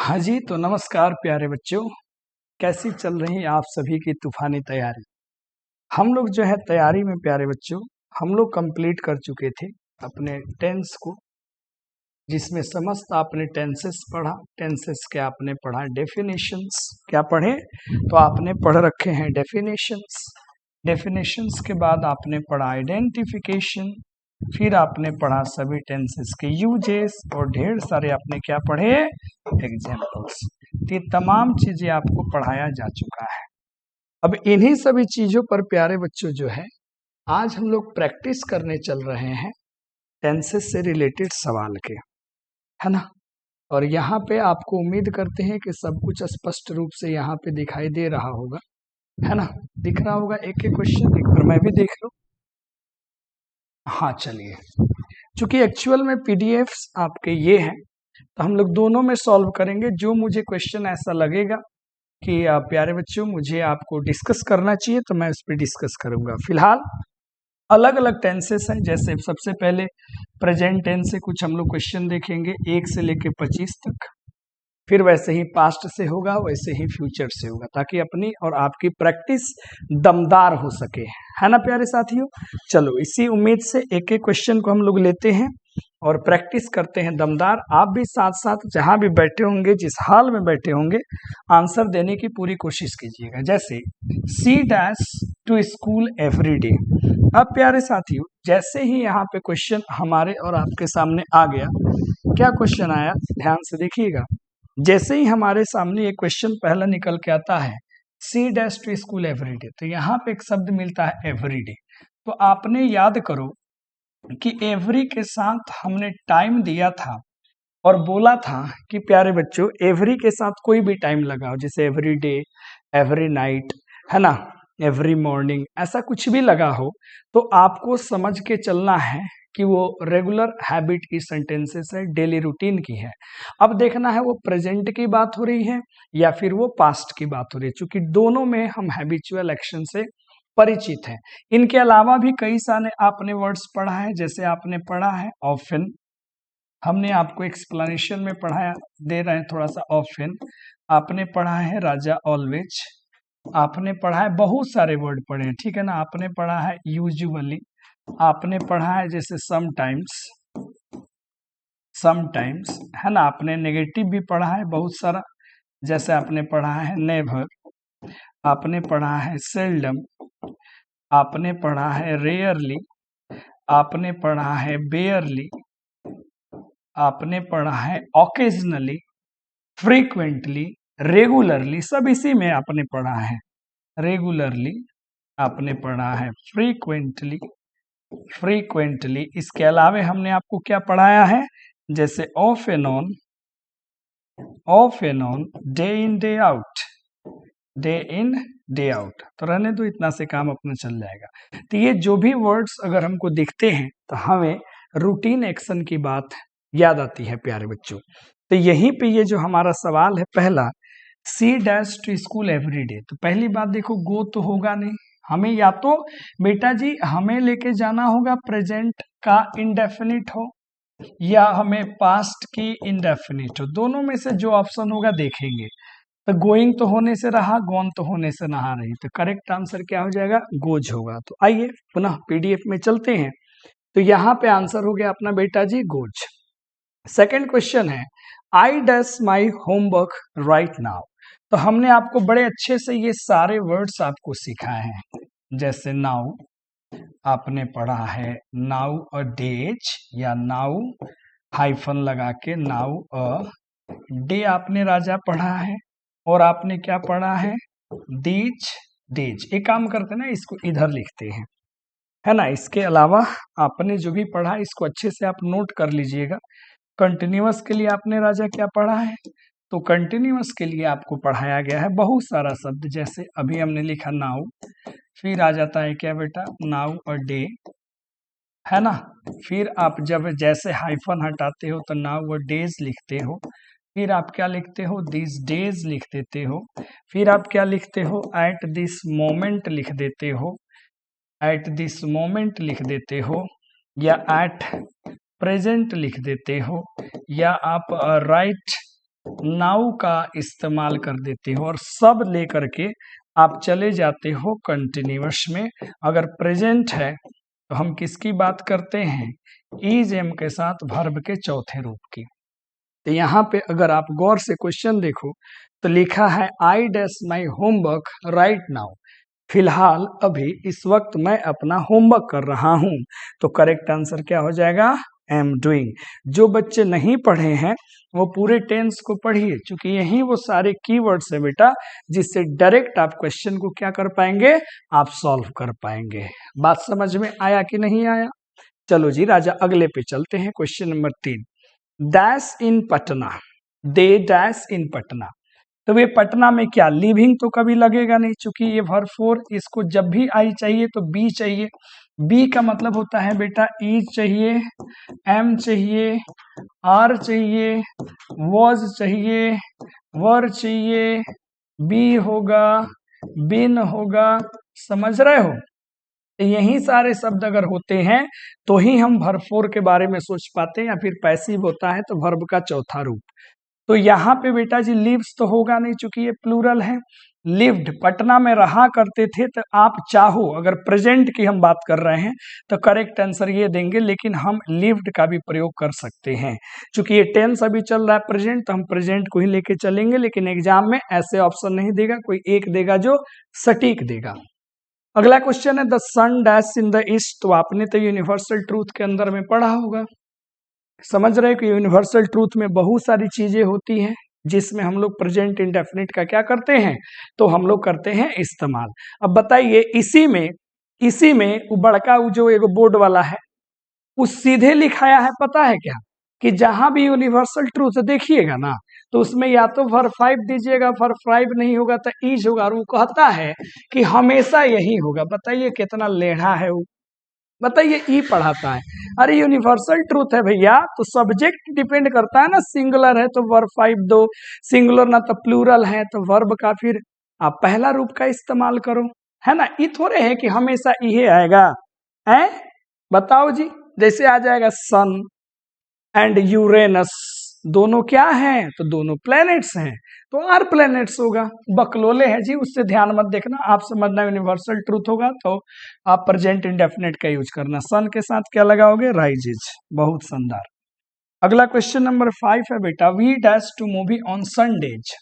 हाँ जी, तो नमस्कार प्यारे बच्चों। कैसी चल रही है आप सभी की तूफानी तैयारी? हम लोग जो है तैयारी में प्यारे बच्चों, हम लोग कंप्लीट कर चुके थे अपने टेंस को, जिसमें समस्त आपने टेंसेस पढ़ा। टेंसेस के आपने पढ़ा डेफिनेशंस, क्या पढ़े? तो आपने पढ़ रखे हैं डेफिनेशंस। डेफिनेशंस के बाद आपने पढ़ा आइडेंटिफिकेशन, फिर आपने पढ़ा सभी टेंसेस के यूजेस और ढेर सारे आपने क्या पढ़े? एग्जाम्पल्स। ये तमाम चीजें आपको पढ़ाया जा चुका है। अब इन्हीं सभी चीजों पर प्यारे बच्चों जो है आज हम लोग प्रैक्टिस करने चल रहे हैं टेंसेस से रिलेटेड सवाल के, है ना। और यहाँ पे आपको उम्मीद करते हैं कि सब कुछ स्पष्ट रूप से यहाँ पे दिखाई दे रहा होगा, है ना। दिख रहा होगा एक एक क्वेश्चन, एक बार मैं भी देख लूं। हाँ चलिए, चूंकि एक्चुअल में पीडीएफ्स आपके ये हैं तो हम लोग दोनों में सॉल्व करेंगे। जो मुझे क्वेश्चन ऐसा लगेगा कि प्यारे बच्चों मुझे आपको डिस्कस करना चाहिए तो मैं उस पर डिस्कस करूंगा। फिलहाल अलग अलग टेंसेस हैं, जैसे सबसे पहले प्रेजेंट टेंस से कुछ हम लोग क्वेश्चन देखेंगे 1 से लेके 25 तक, फिर वैसे ही पास्ट से होगा, वैसे ही फ्यूचर से होगा, ताकि अपनी और आपकी प्रैक्टिस दमदार हो सके, है ना प्यारे साथियों। चलो इसी उम्मीद से एक एक क्वेश्चन को हम लोग लेते हैं और प्रैक्टिस करते हैं दमदार। आप भी साथ साथ जहां भी बैठे होंगे, जिस हाल में बैठे होंगे, आंसर देने की पूरी कोशिश कीजिएगा। जैसे she dash to school every day. अब प्यारे साथियों जैसे ही यहाँ पे क्वेश्चन हमारे और आपके सामने आ गया, क्या क्वेश्चन आया ध्यान से देखिएगा। जैसे ही हमारे सामने एक क्वेश्चन पहला निकल के आता है she dash to school everyday, तो यहाँ पे एक शब्द मिलता है एवरीडे। तो आपने याद करो कि एवरी के साथ हमने टाइम दिया था और बोला था कि प्यारे बच्चों एवरी के साथ कोई भी टाइम लगाओ, जैसे एवरी डे, एवरी नाइट, है ना, एवरी मॉर्निंग, ऐसा कुछ भी लगा हो तो आपको समझ के चलना है कि वो रेगुलर हैबिट की सेंटेंसेस है, डेली रूटीन की है। अब देखना है वो प्रेजेंट की बात हो रही है या फिर वो पास्ट की बात हो रही है, क्योंकि दोनों में हम हैबिचुअल एक्शन से परिचित हैं। इनके अलावा भी कई सारे आपने वर्ड्स पढ़ा है, जैसे आपने पढ़ा है ऑफन, हमने आपको एक्सप्लेनेशन में पढ़ाया, दे रहे हैं थोड़ा सा ऑफन। आपने पढ़ा है राजा ऑलवेज, आपने पढ़ा है बहुत सारे वर्ड पढ़े हैं, ठीक है ना। आपने पढ़ा है यूजुअली, आपने पढ़ा है जैसे समटाइम्स, समटाइम्स, है ना। आपने नेगेटिव भी पढ़ा है बहुत सारा, जैसे आपने पढ़ा है नेवर, आपने पढ़ा है सेल्डम, आपने पढ़ा है रेयरली, आपने पढ़ा है बेयरली, आपने पढ़ा है ऑकेजनली, फ्रीक्वेंटली, रेगुलरली, सब इसी में आपने पढ़ा है। रेगुलरली आपने पढ़ा है, फ्रीक्वेंटली, फ्रीक्वेंटली। इसके अलावा हमने आपको क्या पढ़ाया है, जैसे of and on, of and on, day in day out, day in day out. तो रहने दो, इतना से काम अपना चल जाएगा। तो ये जो भी वर्ड्स अगर हमको दिखते हैं तो हमें रूटीन एक्शन की बात याद आती है प्यारे बच्चों। तो यहीं पे ये जो हमारा सवाल है पहला, she dash to school every day, तो पहली बात देखो गो तो होगा नहीं, हमें या तो बेटा जी हमें लेके जाना होगा प्रेजेंट का इंडेफिनिट हो या हमें पास्ट की इंडेफिनिट हो, दोनों में से जो ऑप्शन होगा देखेंगे। तो गोइंग तो होने से रहा, गोन तो होने से नहा रही, तो करेक्ट आंसर क्या हो जाएगा, गोज होगा। तो आइए पुनः पीडीएफ में चलते हैं। तो यहाँ पे आंसर हो गया अपना बेटा जी गोज। सेकंड क्वेश्चन है आई डस माई होमवर्क राइट नाउ। तो हमने आपको बड़े अच्छे से ये सारे वर्ड्स आपको सिखाए हैं, जैसे नाउ आपने पढ़ा है, नाउ अ डेज या नाउ हाइफन लगा के नाउ अ डे, आपने राजा पढ़ा है और आपने क्या पढ़ा है, दीज डेज। एक काम करते ना, इसको इधर लिखते हैं, है ना। इसके अलावा आपने जो भी पढ़ा इसको अच्छे से आप नोट कर लीजिएगा। कंटिन्यूअस के लिए आपने राजा क्या पढ़ा है, तो कंटिन्यूअस के लिए आपको पढ़ाया गया है बहुत सारा शब्द, जैसे अभी हमने लिखा नाउ, फिर आ जाता है क्या बेटा, नाउ अ डे, है ना। फिर आप जब जैसे हाइफन हटाते हो तो नाउ अ डेज लिखते हो, फिर आप क्या लिखते हो, दिस डेज लिख देते हो, फिर आप क्या लिखते हो, एट दिस मोमेंट लिख देते हो, एट दिस मोमेंट लिख देते हो, या एट प्रेजेंट लिख देते हो, या आप राइट नाउ का इस्तेमाल कर देते हो और सब लेकर के आप चले जाते हो कंटिन्यूअस में। अगर प्रेजेंट है तो हम किसकी बात करते हैं, इज एम के साथ वर्ब के चौथे रूप की। तो यहाँ पे अगर आप गौर से क्वेश्चन देखो तो लिखा है आई dash my homework right now, फिलहाल अभी इस वक्त मैं अपना होमवर्क कर रहा हूं। तो करेक्ट आंसर क्या हो जाएगा, एम डूइंग। जो बच्चे नहीं पढ़े हैं वो पूरे टेंस को पढ़िए, क्योंकि यही वो सारे कीवर्ड्स है बेटा जिससे डायरेक्ट आप क्वेश्चन को क्या कर पाएंगे, आप सॉल्व कर पाएंगे। बात समझ में आया कि नहीं आया? चलो जी राजा अगले पे चलते हैं। Question number 3, dash in Patna, they dash in Patna. तो ये पटना में क्या, लिविंग तो कभी लगेगा नहीं, चूंकि ये वर्ब 4, इसको जब भी आई चाहिए तो बी चाहिए। बी का मतलब होता है बेटा इज चाहिए, एम चाहिए, आर चाहिए, वॉज चाहिए, वर चाहिए, बी होगा, बिन होगा। समझ रहे हो? यही सारे शब्द अगर होते हैं तो ही हम वर्ब 4 के बारे में सोच पाते हैं, या फिर पैसिव होता है तो वर्ब का चौथा रूप। तो यहाँ पे बेटा जी लिव्स तो होगा नहीं, चूंकि ये प्लूरल है। लिव्ड, पटना में रहा करते थे। तो आप चाहो, अगर प्रेजेंट की हम बात कर रहे हैं तो करेक्ट आंसर ये देंगे, लेकिन हम लिव्ड का भी प्रयोग कर सकते हैं। चूंकि ये टेंस अभी चल रहा है प्रेजेंट, तो हम प्रेजेंट को ही लेके चलेंगे, लेकिन एग्जाम में ऐसे ऑप्शन नहीं देगा, कोई एक देगा जो सटीक देगा। अगला क्वेश्चन है the sun dash in the east. तो आपने तो यूनिवर्सल ट्रूथ के अंदर में पढ़ा होगा, समझ रहे हो कि यूनिवर्सल ट्रूथ में बहुत सारी चीजें होती हैं जिसमें हम लोग प्रेजेंट इंडेफिनिट का क्या करते हैं, तो हम लोग करते हैं इस्तेमाल। अब बताइए इसी में वो बड़का वो जो एक बोर्ड वाला है उस सीधे लिखाया है, पता है क्या, कि जहां भी यूनिवर्सल ट्रूथ देखिएगा ना तो उसमें या तो वर्ब 5 दीजिएगा, वर्ब 5 नहीं होगा तो इज होगा, और वो कहता है कि हमेशा यही होगा। बताइए कितना लेढ़ा है वो, बताइए ई पढ़ाता है। अरे यूनिवर्सल ट्रूथ है भैया, तो सब्जेक्ट डिपेंड करता है ना, सिंगुलर है तो वर्ब 5 दो, सिंगुलर ना तो प्लूरल है तो वर्ब का फिर आप पहला रूप का इस्तेमाल करो, है ना। ये थोड़े है कि हमेशा ये आएगा, है बताओ जी। जैसे आ जाएगा सन एंड यूरेनस, दोनों क्या हैं, तो दोनों प्लैनेट्स हैं, तो आर प्लैनेट्स होगा। बकलोले है जी, उससे ध्यान मत देखना, आप समझना यूनिवर्सल ट्रूथ होगा तो आप प्रेजेंट इंडेफिनिट का यूज करना। सन के साथ क्या लगाओगे, राइजेज। बहुत शानदार। अगला क्वेश्चन नंबर 5 है बेटा, we dash to movie on Sundays.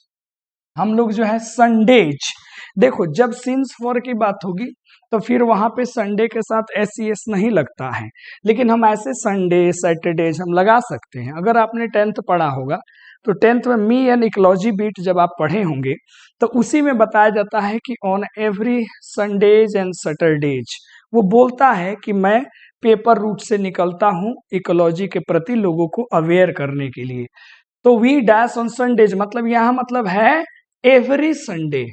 हम लोग जो है संडेज, देखो जब सिंस फॉर की बात होगी तो फिर वहां पे संडे के साथ एस नहीं लगता है, लेकिन हम ऐसे संडे सैटरडेज हम लगा सकते हैं। अगर आपने 10th पढ़ा होगा तो 10th में मी एंड इकोलॉजी बीट जब आप पढ़े होंगे तो उसी में बताया जाता है कि on every Sundays and Saturdays, वो बोलता है कि मैं पेपर रूट से निकलता हूँ इकोलॉजी के प्रति लोगों को अवेयर करने के लिए। तो वी डैश ऑन संडेज मतलब यहाँ मतलब है एवरी संडे,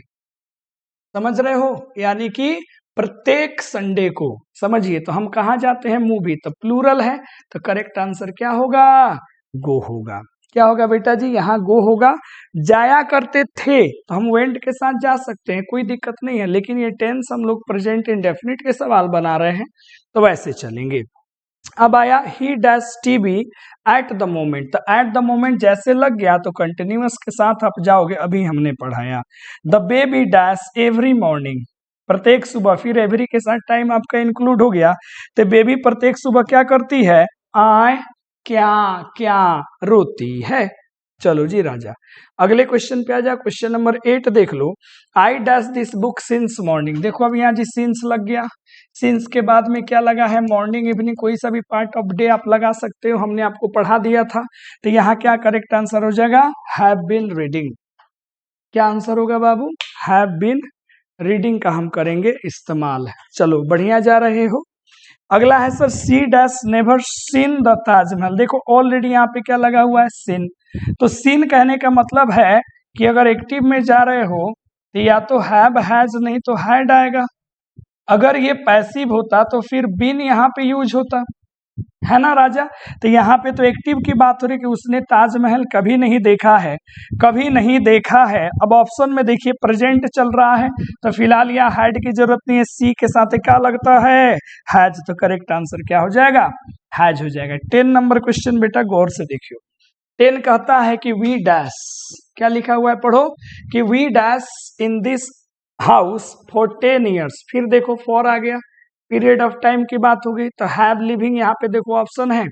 समझ रहे हो, यानी कि प्रत्येक संडे को। समझिए, तो हम कहाँ जाते हैं, मूवी, तो प्लूरल है तो करेक्ट आंसर क्या होगा, गो होगा। क्या होगा बेटा जी, यहाँ गो होगा। जाया करते थे तो हम वेंट के साथ जा सकते हैं, कोई दिक्कत नहीं है, लेकिन ये टेंस हम लोग प्रेजेंट इंडेफिनिट के सवाल बना रहे हैं तो वैसे चलेंगे। अब आया ही dash TV at the moment, तो एट द मोमेंट जैसे लग गया तो कंटिन्यूअस के साथ आप जाओगे, अभी हमने पढ़ाया। The baby dash every morning, प्रत्येक सुबह, फिर एवरी के साथ टाइम आपका इंक्लूड हो गया, तो बेबी प्रत्येक सुबह क्या करती है, आय क्या क्या रोती है। चलो जी राजा अगले क्वेश्चन पे आ जा। क्वेश्चन नंबर 8 देख लो, I dash this book since morning. देखो अब यहाँ जी सिंस लग गया, सिंस के बाद में क्या लगा है, मॉर्निंग इवनिंग, कोई सा भी पार्ट ऑफ डे आप लगा सकते हो, हमने आपको पढ़ा दिया था। तो यहाँ क्या करेक्ट आंसर हो जाएगा, हैव बीन रीडिंग। क्या आंसर होगा बाबू, हैव बीन रीडिंग का हम करेंगे इस्तेमाल। चलो बढ़िया जा रहे हो। अगला है sir, she dash never seen the Taj Mahal. देखो ऑलरेडी यहाँ पे क्या लगा हुआ है, सीन। तो सीन कहने का मतलब है कि अगर एक्टिव में जा रहे हो तो या तो हैव हैज नहीं तो हैड आएगा। अगर ये पैसिव होता तो फिर बीन यहाँ पे यूज होता, है ना राजा। तो यहाँ पे तो एक्टिव की बात हो रही कि उसने ताजमहल कभी नहीं देखा है, कभी नहीं देखा है। अब ऑप्शन में देखिए प्रेजेंट चल रहा है तो फिलहाल यहाँ हैड की जरूरत नहीं है, सी के साथ क्या लगता है, हैज। तो करेक्ट आंसर क्या हो जाएगा, हैज हो जाएगा। 10 नंबर क्वेश्चन बेटा गौर से देखियो, 10 कहता है कि वी डैश, क्या लिखा हुआ है पढ़ो, कि we dash in this house for 10 years. फिर देखो फॉर आ गया, पीरियड ऑफ टाइम की बात हो गई, तो हैव लिविंग यहाँ पे देखो ऑप्शन है,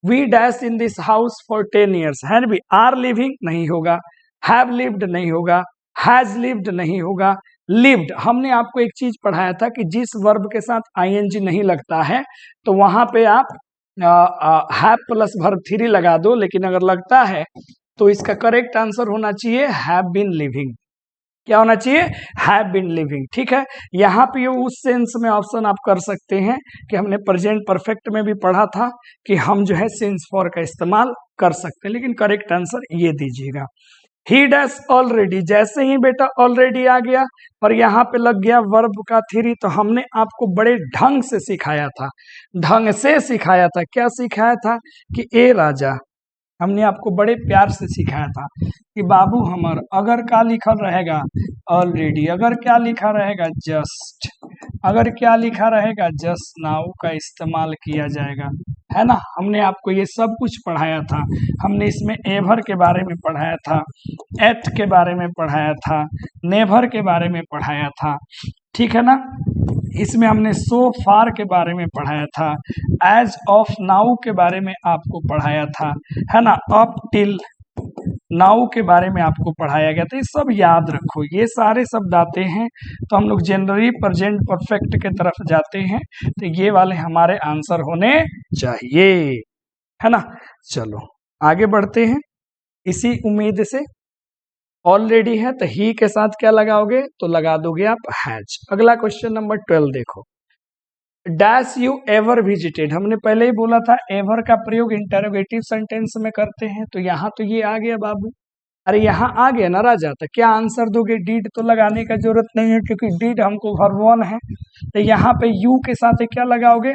we dash in this house for 10 years है भी, आर लिविंग नहीं होगा, हैव लिव्ड नहीं होगा, हैज लिव्ड नहीं होगा, लिव्ड। हमने आपको एक चीज पढ़ाया था कि जिस वर्ब के साथ आईएनजी नहीं लगता है तो वहां पे आप हैव प्लस वर्ब 3 लगा दो, लेकिन अगर लगता है तो इसका करेक्ट आंसर होना चाहिए हैव बीन लिविंग। क्या होना चाहिए, हैव बीन लिविंग। ठीक है, यहाँ पे उस सेंस में ऑप्शन आप कर सकते हैं कि हमने प्रेजेंट परफेक्ट में भी पढ़ा था कि हम जो है सिंस फॉर का इस्तेमाल कर सकते हैं, लेकिन करेक्ट आंसर ये दीजिएगा। ही डैश ऑलरेडी, जैसे ही बेटा ऑलरेडी आ गया और यहाँ पे लग गया वर्ब का 3, तो हमने आपको बड़े ढंग से सिखाया था, ढंग से सिखाया था। क्या सिखाया था कि ए राजा, हमने आपको बड़े प्यार से सिखाया था कि बाबू हमर अगर क्या लिखा रहेगा ऑलरेडी, अगर क्या लिखा रहेगा जस्ट, अगर क्या लिखा रहेगा जस्ट नाउ का इस्तेमाल किया जाएगा, है ना। हमने आपको ये सब कुछ पढ़ाया था, हमने इसमें एवर के बारे में पढ़ाया था, एट के बारे में पढ़ाया था, नेवर के बारे में पढ़ाया था, ठीक है ना। इसमें हमने सो फार के बारे में पढ़ाया था, एज ऑफ नाउ के बारे में आपको पढ़ाया था, है ना, अप टिल नाउ के बारे में आपको पढ़ाया गया था। ये सब याद रखो, ये सारे शब्द आते हैं तो हम लोग जनरली प्रेजेंट परफेक्ट के तरफ जाते हैं, तो ये वाले हमारे आंसर होने चाहिए, है ना। चलो आगे बढ़ते हैं इसी उम्मीद से। ऑलरेडी है तो ही के साथ क्या लगाओगे, तो लगा दोगे आप हैज। अगला क्वेश्चन नंबर 12 देखो, डैश यू एवर विजिटेड। हमने पहले ही बोला था एवर का प्रयोग इंटरोगेटिव सेंटेंस में करते हैं, तो यहाँ तो ये आ गया बाबू, अरे यहाँ आ गया ना राजा, तो क्या आंसर दोगे, डीड तो लगाने का जरूरत नहीं है क्योंकि डीड हमको वर्ब 1 है, तो यहाँ पे यू के साथ क्या लगाओगे,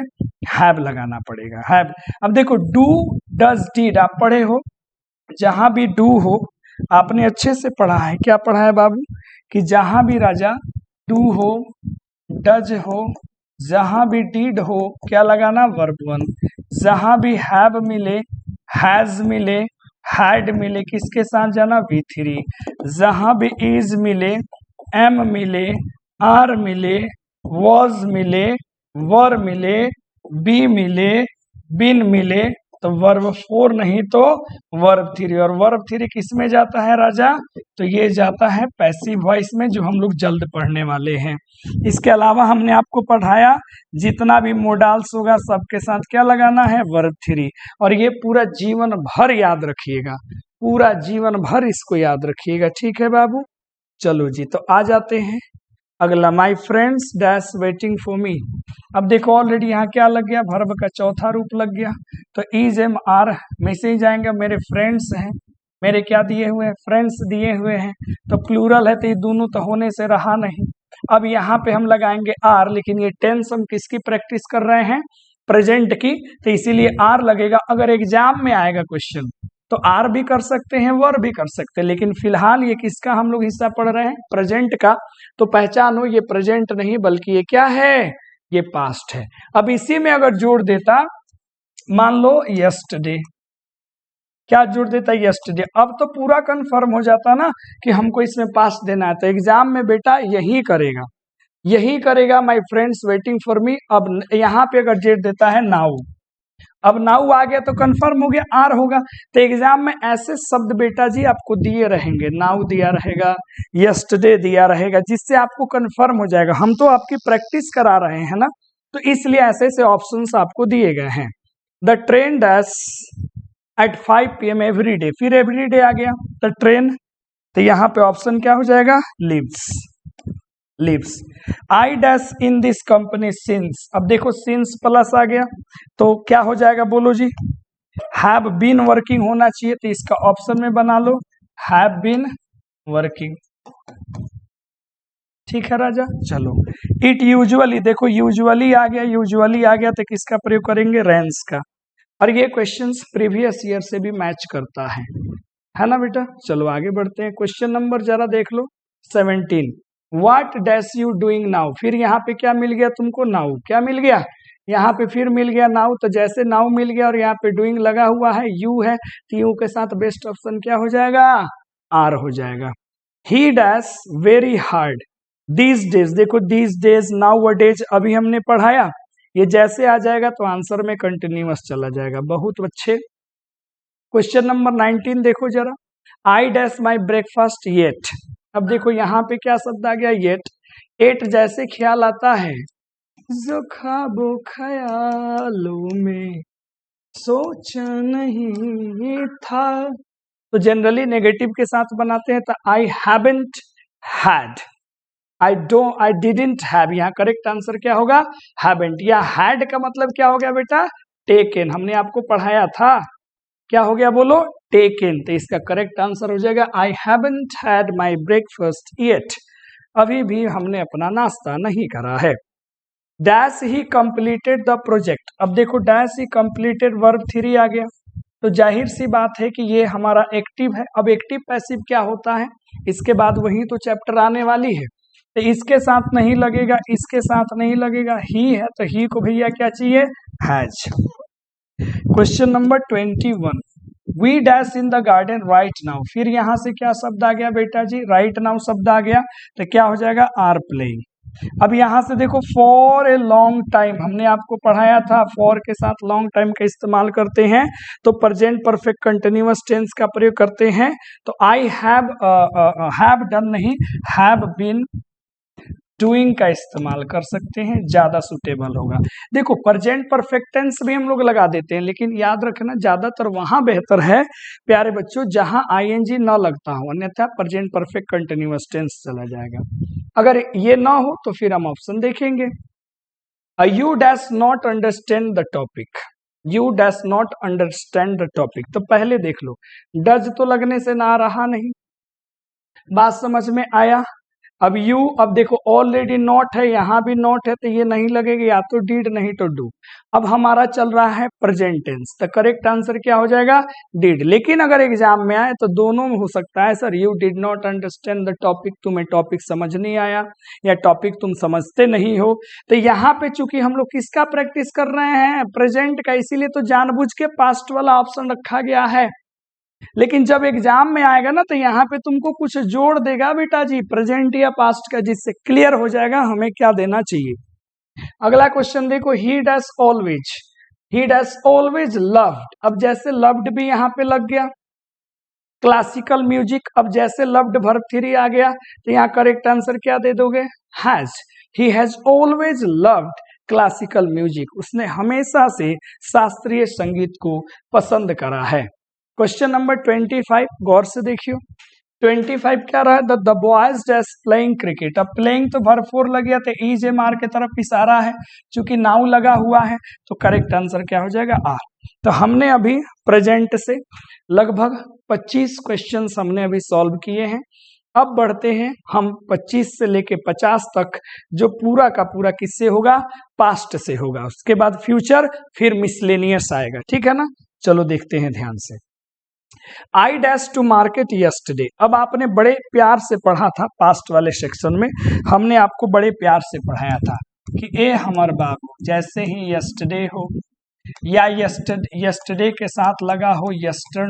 हैव लगाना पड़ेगा, हैव। अब देखो डू डज डीड आप पढ़े हो, जहां भी डू हो आपने अच्छे से पढ़ा है, क्या पढ़ा है बाबू, कि जहां भी राजा डू हो, डज हो, जहां भी डीड हो क्या लगाना, वर्ब 1। जहां भी हैव मिले, हैज मिले, हैड मिले, किसके साथ जाना, V3। जहां भी इज मिले, एम मिले, आर मिले, वॉज मिले, वर मिले, बी मिले, बिन मिले, तो वर्ब 4 नहीं तो वर्ब 3। और वर्ब 3 किस में जाता है राजा, तो ये जाता है पैसिव वॉइस में, जो हम लोग जल्द पढ़ने वाले हैं। इसके अलावा हमने आपको पढ़ाया जितना भी मोडाल्स होगा सबके साथ क्या लगाना है, वर्ब 3। और ये पूरा जीवन भर याद रखिएगा, पूरा जीवन भर इसको याद रखिएगा, ठीक है बाबू। चलो जी, तो आ जाते हैं अगला, my friends dash waiting for me. अब देखो ऑलरेडी यहाँ क्या लग गया, वर्ब का चौथा रूप लग गया, तो इज एम आर में से ही जाएंगे, मेरे फ्रेंड्स हैं, मेरे क्या दिए हुए हैं, फ्रेंड्स दिए हुए हैं, तो प्लूरल है तो ये दोनों तो होने से रहा नहीं। अब यहाँ पे हम लगाएंगे आर, लेकिन ये टेंस हम किसकी प्रैक्टिस कर रहे हैं, प्रेजेंट की, तो इसीलिए आर लगेगा। अगर एग्जाम में आएगा क्वेश्चन तो आर भी कर सकते हैं, वर भी कर सकते हैं, लेकिन फिलहाल ये किसका हम लोग हिस्सा पढ़ रहे हैं, प्रेजेंट का, तो पहचानो ये प्रेजेंट नहीं बल्कि ये क्या है, ये पास्ट है। अब इसी में अगर जोड़ देता, मान लो यस्टरडे, क्या जोड़ देता, यस्टरडे, अब तो पूरा कंफर्म हो जाता ना कि हमको इसमें पास्ट देना है, तो एग्जाम में बेटा यही करेगा, यही करेगा, my friends waiting for me. अब यहाँ पे अगर जोड़ देता है नाउ, अब नाउ आ गया तो कंफर्म हो गया आर होगा, तो एग्जाम में ऐसे शब्द बेटा जी आपको दिए रहेंगे, नाउ दिया रहेगा, यस्टरडे दिया रहेगा, जिससे आपको कंफर्म हो जाएगा। हम तो आपकी प्रैक्टिस करा रहे हैं ना, तो इसलिए ऐसे ऐसे ऑप्शंस आपको दिए गए हैं। The train dash at 5 PM every day, फिर एवरी डे आ गया, द ट्रेन, तो यहाँ पे ऑप्शन क्या हो जाएगा, lives, lives. I dash in this company since, अब देखो सिंस प्लस आ गया तो क्या हो जाएगा, बोलो जी, हैव बीन वर्किंग होना चाहिए, तो इसका ऑप्शन में बना लो हैव बीन वर्किंग, ठीक है राजा। चलो इट यूजुअली, देखो यूजुअली आ गया, यूजुअली आ गया तो किसका प्रयोग करेंगे, रेंस का। और ये क्वेश्चंस प्रीवियस ईयर से भी मैच करता है ना बेटा। चलो आगे बढ़ते हैं, क्वेश्चन नंबर जरा देख लो 17, what dash you doing now. फिर यहाँ पे क्या मिल गया तुमको, नाउ, क्या मिल गया, यहाँ पे फिर मिल गया नाउ, तो जैसे नाउ मिल गया और यहाँ पे डूइंग लगा हुआ है, यू है, तो यू के साथ बेस्ट ऑप्शन क्या हो जाएगा, आर हो जाएगा। He dash very hard these days, देखो दीज डेज नाउ डेज अभी हमने पढ़ाया, ये जैसे आ जाएगा तो आंसर में कंटिन्यूअस चला जाएगा। बहुत अच्छे। क्वेश्चन नंबर 19 देखो जरा, I dash my breakfast yet. अब देखो यहाँ पे क्या शब्द आ गया, येट। एट जैसे ख्याल आता है, जो ख्वाबों ख्यालों में सोचा नहीं था, तो जनरली नेगेटिव के साथ बनाते हैं, तो I haven't had, I didn't have, यहाँ करेक्ट आंसर क्या होगा, हैवंट। या हैड का मतलब क्या हो गया बेटा, टेकन, हमने आपको पढ़ाया था, क्या हो गया बोलो, टेकन, तो इसका करेक्ट आंसर हो जाएगा I haven't had my breakfast yet, अभी भी हमने अपना नाश्ता नहीं करा है। Dash he completed the project, अब देखो डैश ही कंप्लीटेड वर्ब 3 आ गया, तो जाहिर सी बात है कि ये हमारा एक्टिव है। अब एक्टिव पैसिव क्या होता है, इसके बाद वही तो चैप्टर आने वाली है, तो इसके साथ नहीं लगेगा, इसके साथ नहीं लगेगा, ही है तो ही को भैया क्या चाहिए, has. Question number 21, we dash in the garden right now, फिर यहाँ से क्या शब्द आ गया बेटा जी, राइट नाउ शब्द आ गया, तो क्या हो जाएगा, आर प्लेइंग। अब यहाँ से देखो फॉर ए लॉन्ग टाइम, हमने आपको पढ़ाया था फॉर के साथ लॉन्ग टाइम का इस्तेमाल करते हैं, तो प्रेजेंट परफेक्ट कंटिन्यूअस टेंस का प्रयोग करते हैं, तो आई हैव डन नहीं, हैव बीन डूइंग का इस्तेमाल कर सकते हैं, ज्यादा सुटेबल होगा। देखो प्रेजेंट परफेक्ट टेंस भी हम लोग लगा देते हैं, लेकिन याद रखना ज्यादातर वहां बेहतर है प्यारे बच्चों जहां आईएनजी न लगता हो, अन्यथा प्रेजेंट परफेक्ट कंटिन्यूअस टेंस चला जाएगा। अगर ये ना हो तो फिर हम ऑप्शन देखेंगे। You dash not understand the topic, you dash not understand the topic, तो पहले देख लो, डज तो लगने से ना रहा नहीं, बात समझ में आया। अब यू, अब देखो ऑलरेडी नॉट है, यहाँ भी नॉट है, तो ये नहीं लगेगा, या तो डिड नहीं तो डू। अब हमारा चल रहा है प्रेजेंट टेंस, तो करेक्ट आंसर क्या हो जाएगा, डिड। लेकिन अगर एग्जाम में आए तो दोनों में हो सकता है, sir you did not understand the topic, तुम्हें टॉपिक समझ नहीं आया, या टॉपिक तुम समझते नहीं हो। तो यहाँ पे चूंकि हम लोग किसका प्रैक्टिस कर रहे हैं, प्रेजेंट का, इसीलिए तो जानबूझ के पास्ट वाला ऑप्शन रखा गया है। लेकिन जब एग्जाम में आएगा ना, तो यहाँ पे तुमको कुछ जोड़ देगा बेटा जी, प्रेजेंट या पास्ट का, जिससे क्लियर हो जाएगा हमें क्या देना चाहिए। अगला क्वेश्चन देखो, ही डैश ऑलवेज, ही डैश ऑलवेज लव्ड, अब जैसे लव्ड भी यहाँ पे लग गया। क्लासिकल म्यूजिक, अब जैसे लव्ड वर्ब 3 आ गया, तो यहाँ करेक्ट आंसर क्या दे दोगे, has. He has always loved classical music, उसने हमेशा से शास्त्रीय संगीत को पसंद करा है। क्वेश्चन नंबर 25, गौर से देखियो, 25 क्या रहा है, the boys dash playing cricket. अब प्लेइंग तो वर्ब 4 लग गया, तो ईज ए मार के तरफ इशारा है, चूंकि नाउ लगा हुआ है, तो करेक्ट आंसर क्या हो जाएगा, आर। तो हमने अभी प्रेजेंट से लगभग 25 क्वेश्चंस हमने अभी सॉल्व किए हैं। अब बढ़ते हैं हम 25 से लेके 50 तक, जो पूरा का पूरा किससे होगा, पास्ट से होगा, उसके बाद फ्यूचर, फिर मिसलेनियस आएगा, ठीक है ना। चलो देखते हैं ध्यान से। I dash to market yesterday, अब आपने बड़े प्यार से पढ़ा था, पास्ट वाले सेक्शन में हमने आपको बड़े प्यार से पढ़ाया था कि ए हमर बाबू, जैसे ही यस्टरडे हो, या यस्टरडे के साथ लगा हो यस्टर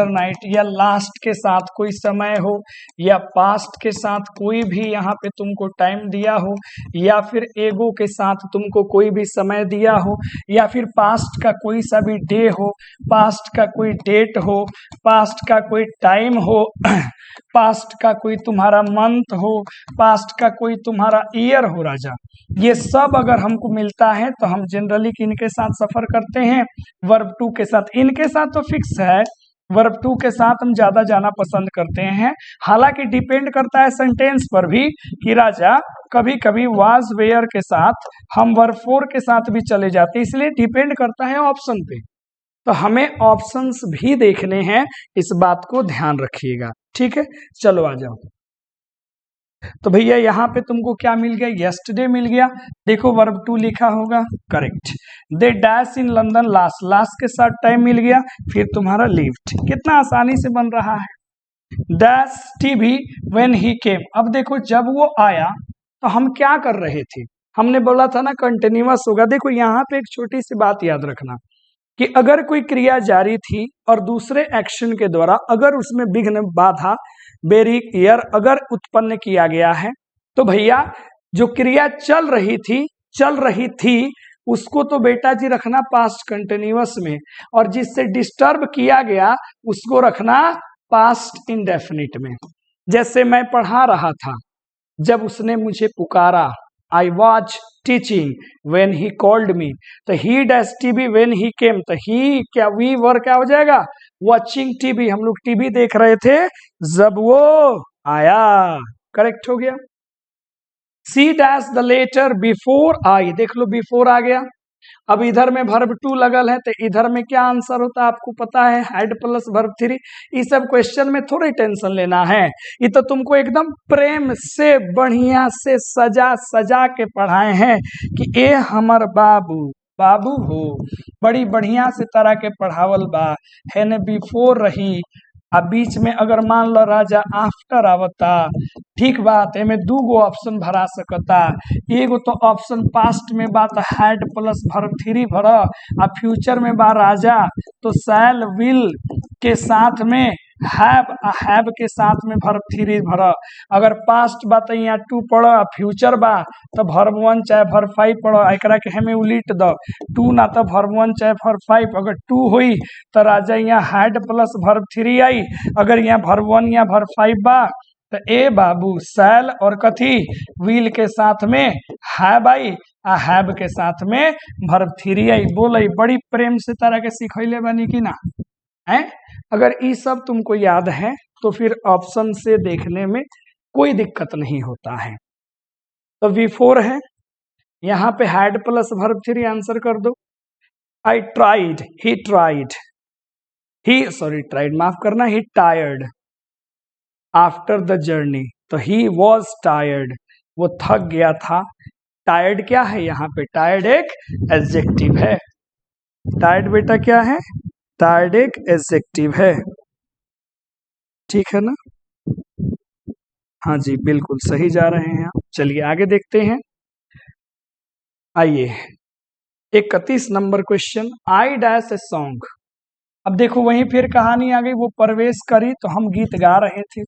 नाइट, या लास्ट के साथ कोई समय हो, या पास्ट के साथ कोई भी यहाँ पे तुमको टाइम दिया हो, या फिर एगो के साथ तुमको कोई भी समय दिया हो, या फिर पास्ट का कोई सा भी डे हो, पास्ट का कोई डेट हो, पास्ट का कोई टाइम हो, पास्ट का कोई तुम्हारा मंथ हो, पास्ट का कोई तुम्हारा ईयर हो राजा, ये सब अगर हमको मिलता है तो हम जनरली किनके साथ सफर करते हैं, वर्ब 2 के साथ। इनके साथ तो फिक्स है, वर्ब 2 के साथ हम ज्यादा जाना पसंद करते हैं। हालांकि डिपेंड करता है सेंटेंस पर भी कि राजा कभी कभी वाज वेयर के साथ हम वर्ब 4 के साथ भी चले जाते हैं, इसलिए डिपेंड करता है ऑप्शन पे। तो हमें ऑप्शंस भी देखने हैं, इस बात को ध्यान रखिएगा, ठीक है। चलो आ जाओ। तो भैया यहाँ पे तुमको क्या मिल गया, यस्टरडे मिल गया, देखो वर्ब 2 लिखा होगा, correct. They dash in London last, last के साथ टाइम मिल गया, फिर तुम्हारा लिव्ड, कितना आसानी से बन रहा है। डैश टीवी व्हेन ही केम, अब देखो जब वो आया तो हम क्या कर रहे थे, हमने बोला था ना कंटिन्यूअस होगा। देखो यहाँ पे एक छोटी सी बात याद रखना कि अगर कोई क्रिया जारी थी और दूसरे एक्शन के द्वारा अगर उसमें विघ्न, बाधा, बैरियर अगर उत्पन्न किया गया है तो भैया जो क्रिया चल रही थी उसको तो बेटा जी रखना पास्ट कंटिन्यूअस में, और जिससे डिस्टर्ब किया गया उसको रखना पास्ट इंडेफिनिट में। जैसे मैं पढ़ा रहा था जब उसने मुझे पुकारा, I was teaching when he called me, तो he dash TV when he came, तो he क्या we were क्या हो जाएगा, watching TV, हम लोग टीवी देख रहे थे जब वो आया, करेक्ट हो गया। She dash the letter before I, देख लो बिफोर आ गया। अब इधर में वर्ब टू लगल है तो इधर में क्या आंसर होता है आपको पता है, हैड प्लस वर्ब थ्री। इस सब क्वेश्चन में थोड़ी टेंशन लेना है, ये तो तुमको एकदम प्रेम से बढ़िया से सजा सजा के पढ़ाए हैं कि ए हमर बाबू बाबू हो, बड़ी बढ़िया से तरह के पढ़ावल बा है ने बिफोर रही, अब बीच में अगर मान लो राजा आफ्टर आवता, ठीक बात है, में दू गो ऑप्शन भरा सकता, एगो तो ऑप्शन पास्ट में बात हैड प्लस वर्ब थ्री भर, आ फ्यूचर में बा राजा तो शैल विल के साथ में हैव के साथ में वर्ब थ्री भर। अगर पास्ट बा तो यहाँ टू पढ़, फ्यूचर बा तो वर्ब वन चाहे वर्ब फाइव पढ़, एकरा के हमें उलिट दो, टू ना तो वर्ब वन चाहे वर्ब फाइव, अगर टू हुई तो राजा यहाँ हैड प्लस वर्ब थ्री आई, अगर यहाँ वर्ब वन या वर्ब फाइव बा तो ए बाबू सैल और कथी विल के साथ में हैव आई, आ हैव के साथ में वर्ब थ्री आई। बोले बड़ी प्रेम से तरह के सिखैले बनी कि ना है। अगर ये सब तुमको याद है तो फिर ऑप्शन से देखने में कोई दिक्कत नहीं होता है। तो V4 है, यहाँ पे had plus verb three answer कर दो। I tried, he tried, tried माफ करना, ही टायर्ड आफ्टर द जर्नी, तो ही वॉज टायर्ड, वो थक गया था। टायर्ड क्या है यहाँ पे, टायर्ड एक एडजेक्टिव है, टायर्ड बेटा क्या है, टायर्ड एक एडजेक्टिव है, ठीक है ना। हाँ जी बिल्कुल सही जा रहे हैं आप। चलिए आगे देखते हैं। आइए 31 number question, I dash a song. अब देखो वहीं फिर कहानी आ गई, वो प्रवेश करी तो हम गीत गा रहे थे।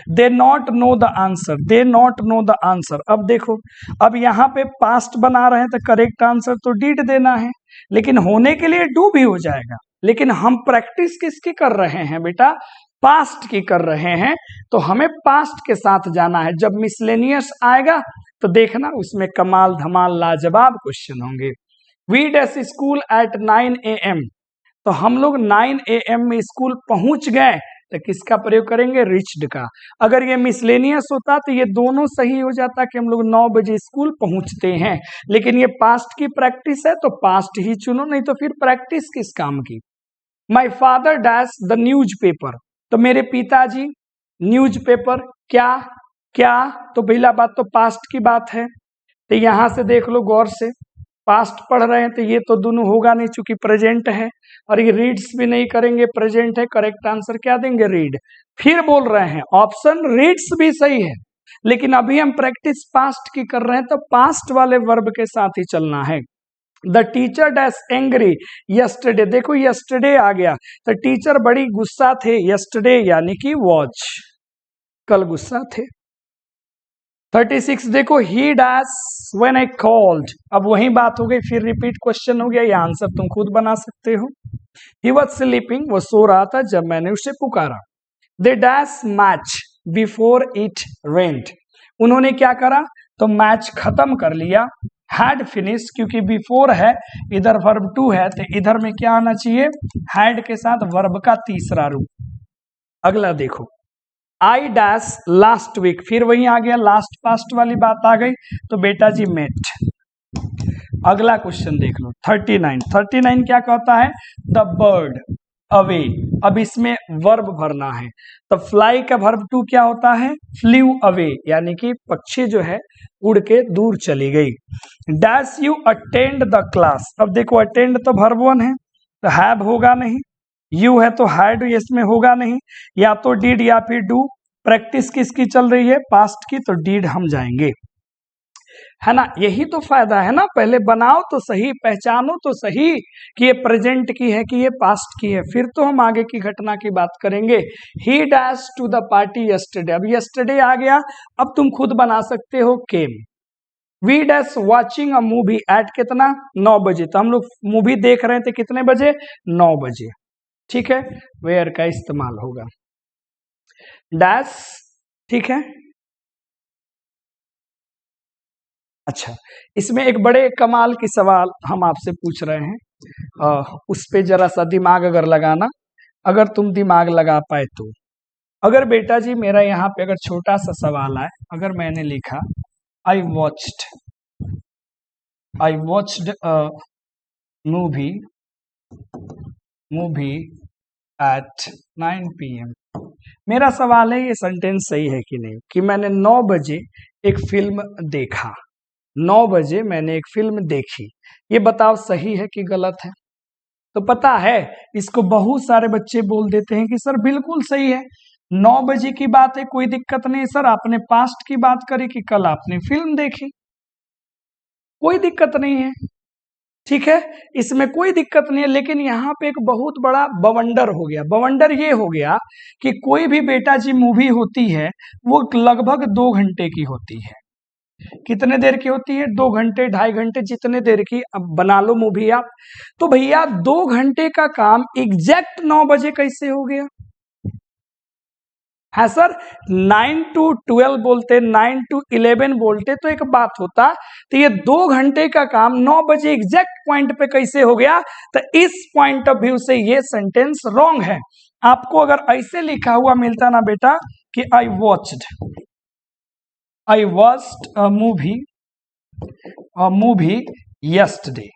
They not know the answer, they not know the answer. अब देखो अब यहाँ पे पास्ट बना रहे हैं तो करेक्ट आंसर तो डिड देना है, लेकिन होने के लिए डू भी हो जाएगा, लेकिन हम प्रैक्टिस किसकी कर रहे हैं बेटा, पास्ट की कर रहे हैं, तो हमें पास्ट के साथ जाना है। जब मिसलेनियस आएगा तो देखना उसमें कमाल धमाल लाजवाब क्वेश्चन होंगे। We dash school at 9 AM, तो हम लोग 9 AM में स्कूल पहुंच गए, तो किसका प्रयोग करेंगे, रिच्ड का। अगर ये मिसलेनियस होता तो ये दोनों सही हो जाता कि हम लोग 9 बजे स्कूल पहुंचते हैं, लेकिन ये पास्ट की प्रैक्टिस है तो पास्ट ही चुनो, नहीं तो फिर प्रैक्टिस किस काम की। My father dash the news paper, तो मेरे पिताजी न्यूज पेपर क्या क्या, तो पहला बात तो पास्ट की बात है, तो यहां से देख लो गौर से, पास्ट पढ़ रहे हैं तो ये तो दोनों होगा नहीं चूंकि प्रेजेंट है, और ये रीड्स भी नहीं करेंगे, प्रेजेंट है, करेक्ट आंसर क्या देंगे, रीड। फिर बोल रहे हैं ऑप्शन रीड्स भी सही है, लेकिन अभी हम प्रैक्टिस पास्ट की कर रहे हैं तो पास्ट वाले वर्ब के साथ ही चलना है। The teacher dash angry yesterday, देखो यस्टरडे आ गया तो टीचर बड़ी गुस्सा थे, यस्टरडे यानी कि वॉच, कल गुस्सा थे। 36 देखो ही डैश व्हेन आई कॉल्ड, अब वही बात हो गई, फिर रिपीट क्वेश्चन हो गया, ये आंसर तुम खुद बना सकते हो। ही वॉज स्लीपिंग, वो सो रहा था जब मैंने उसे पुकारा। They dash match before it rent, उन्होंने क्या करा, तो मैच खत्म कर लिया। हैड फिनिश, क्योंकि बिफोर है इधर वर्ब टू है तो इधर में क्या आना चाहिए, हैड के साथ वर्ब का तीसरा रूप। अगला देखो, आई डैश लास्ट वीक, फिर वही आ गया, लास्ट पास्ट वाली बात आ गई, तो बेटा जी मेट। अगला क्वेश्चन देख लो 39 क्या कहता है, द बर्ड अवे, अब इसमें वर्ब भरना है, तो फ्लाई का वर्ब टू क्या होता है, फ्ल्यू अवे, यानी कि पक्षी जो है उड़ के दूर चली गई। Dash you attend the class, अब देखो अटेंड तो वर्ब वन है तो हैव होगा नहीं, यू है तो हैड इसमें होगा नहीं, या तो डिड या फिर डू। प्रैक्टिस किसकी चल रही है, पास्ट की, तो डिड हम जाएंगे। है ना। यही तो फायदा है ना, पहले बनाओ तो सही, पहचानो तो सही कि ये प्रेजेंट की है कि ये पास्ट की है, फिर तो हम आगे की घटना की बात करेंगे। He dash to the party yesterday, अब यस्टरडे आ गया, अब तुम खुद बना सकते हो came. We dash watching a movie at कितना, 9 बजे, तो हम लोग मूवी देख रहे थे कितने बजे, 9 बजे। ठीक है, वेयर का इस्तेमाल होगा, डैश। ठीक है, अच्छा, इसमें एक बड़े कमाल की सवाल हम आपसे पूछ रहे हैं, उस पे जरा सा दिमाग अगर लगाना, अगर तुम दिमाग लगा पाए तो। अगर बेटा जी मेरा यहाँ पे अगर छोटा सा सवाल आए, अगर मैंने लिखा I watched a movie at 9 PM, मेरा सवाल है ये सेंटेंस सही है कि नहीं, कि मैंने 9 बजे एक फिल्म देखा, 9 बजे मैंने एक फिल्म देखी, ये बताओ सही है कि गलत है। तो पता है, इसको बहुत सारे बच्चे बोल देते हैं कि सर बिल्कुल सही है, 9 बजे की बात है, कोई दिक्कत नहीं सर, आपने पास्ट की बात करी कि कल आपने फिल्म देखी, कोई दिक्कत नहीं है। ठीक है, इसमें कोई दिक्कत नहीं है, लेकिन यहाँ पे एक बहुत बड़ा बवंडर हो गया। बवंडर ये हो गया कि कोई भी बेटा जी मूवी होती है वो लगभग 2 घंटे की होती है। कितने देर की होती है, 2 घंटे 2.5 घंटे, जितने देर की अब बना लो मूवी आप। तो भैया 2 घंटे का काम एग्जैक्ट 9 बजे कैसे हो गया है सर। 9 to 12 बोलते, 9 to 11 बोलते तो एक बात होता, तो ये 2 घंटे का काम 9 बजे एग्जैक्ट पॉइंट पे कैसे हो गया। तो इस पॉइंट ऑफ व्यू से ये सेंटेंस रॉन्ग है। आपको अगर ऐसे लिखा हुआ मिलता ना बेटा कि आई वॉच्ड अ मूवी यस्टरडे,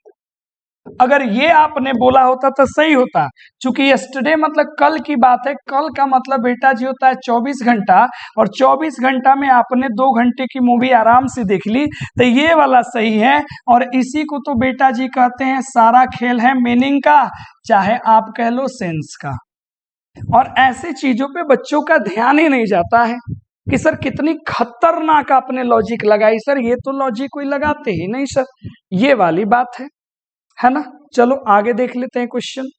अगर ये आपने बोला होता तो सही होता, क्योंकि यस्टरडे मतलब कल की बात है, कल का मतलब बेटा जी होता है 24 घंटा, और 24 घंटा में आपने 2 घंटे की मूवी आराम से देख ली, तो ये वाला सही है। और इसी को तो बेटा जी कहते हैं सारा खेल है मीनिंग का, चाहे आप कह लो सेंस का। और ऐसी चीजों पे बच्चों का ध्यान ही नहीं जाता है कि सर कितनी खतरनाक आपने लॉजिक लगाई, सर ये तो लॉजिक कोई लगाते ही नहीं सर, ये वाली बात है ना। चलो आगे देख लेते हैं क्वेश्चन।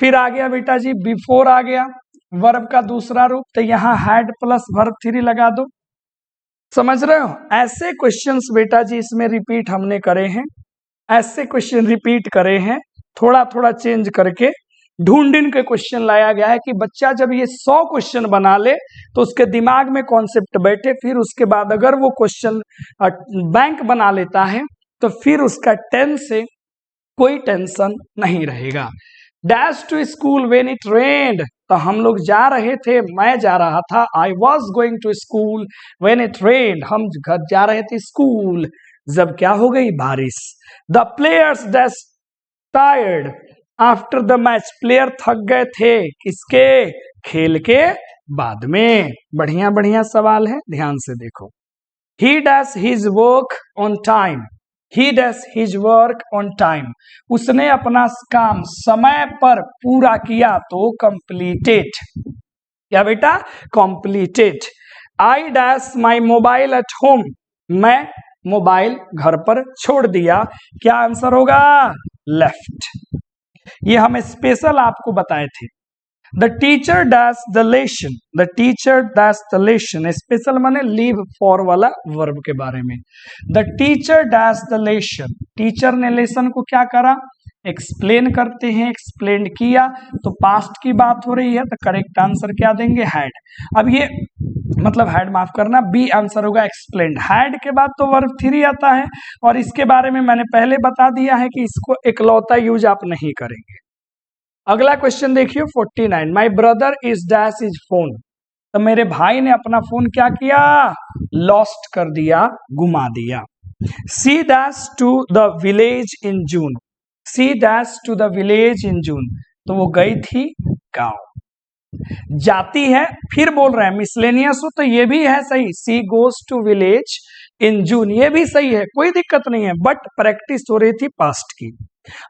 फिर आ गया बेटा जी बिफोर, आ गया वर्ब का दूसरा रूप, तो यहाँ हैड प्लस वर्ब 3 लगा दो। समझ रहे हो, ऐसे क्वेश्चंस बेटा जी इसमें रिपीट हमने करे हैं, ऐसे क्वेश्चन रिपीट करे हैं, थोड़ा थोड़ा चेंज करके ढूंढिन के क्वेश्चन लाया गया है कि बच्चा जब ये 100 क्वेश्चन बना ले तो उसके दिमाग में कॉन्सेप्ट बैठे, फिर उसके बाद अगर वो क्वेश्चन बैंक बना लेता है तो फिर उसका 10 से कोई टेंशन नहीं रहेगा। Dash to school when it rained, तो हम लोग जा रहे थे, मैं जा रहा था, I was going to school when it rained, हम घर जा रहे थे स्कूल जब क्या हो गई, बारिश। The players dash tired after the match, player थक गए थे किसके, खेल के बाद में। बढ़िया बढ़िया सवाल है, ध्यान से देखो। ही dash his work on time, he dash his work on time, उसने अपना काम समय पर पूरा किया तो कंप्लीटेड, क्या बेटा, completed. I dash my mobile at home, मैं मोबाइल घर पर छोड़ दिया, क्या आंसर होगा, लेफ्ट। ये हम स्पेशल आपको बताए थे। The teacher dash the lesson, the teacher dash the lesson, special माने लीव फॉर वाला वर्ब के बारे में। The teacher dash the lesson, teacher ने लेसन को क्या करा, एक्सप्लेन करते हैं, एक्सप्लेन किया, तो पास्ट की बात हो रही है, तो करेक्ट आंसर क्या देंगे, हैड। अब ये मतलब हैड माफ करना, बी आंसर होगा एक्सप्लेन। हैड के बाद तो वर्ब 3 आता है, और इसके बारे में मैंने पहले बता दिया है कि इसको इकलौता यूज आप नहीं करेंगे। अगला क्वेश्चन देखिए 49, my brother is dash is phone, तो मेरे भाई ने अपना फोन क्या किया, लॉस्ट कर दिया, गुमा दिया। She dash to the village in June, she dash to the village in June, तो वो गई थी गांव। जाती है, फिर बोल रहे हैं मिसलेनियस हो, तो ये भी है सही, she goes to village in जून, ये भी सही है, कोई दिक्कत नहीं है, बट प्रैक्टिस हो रही थी पास्ट की।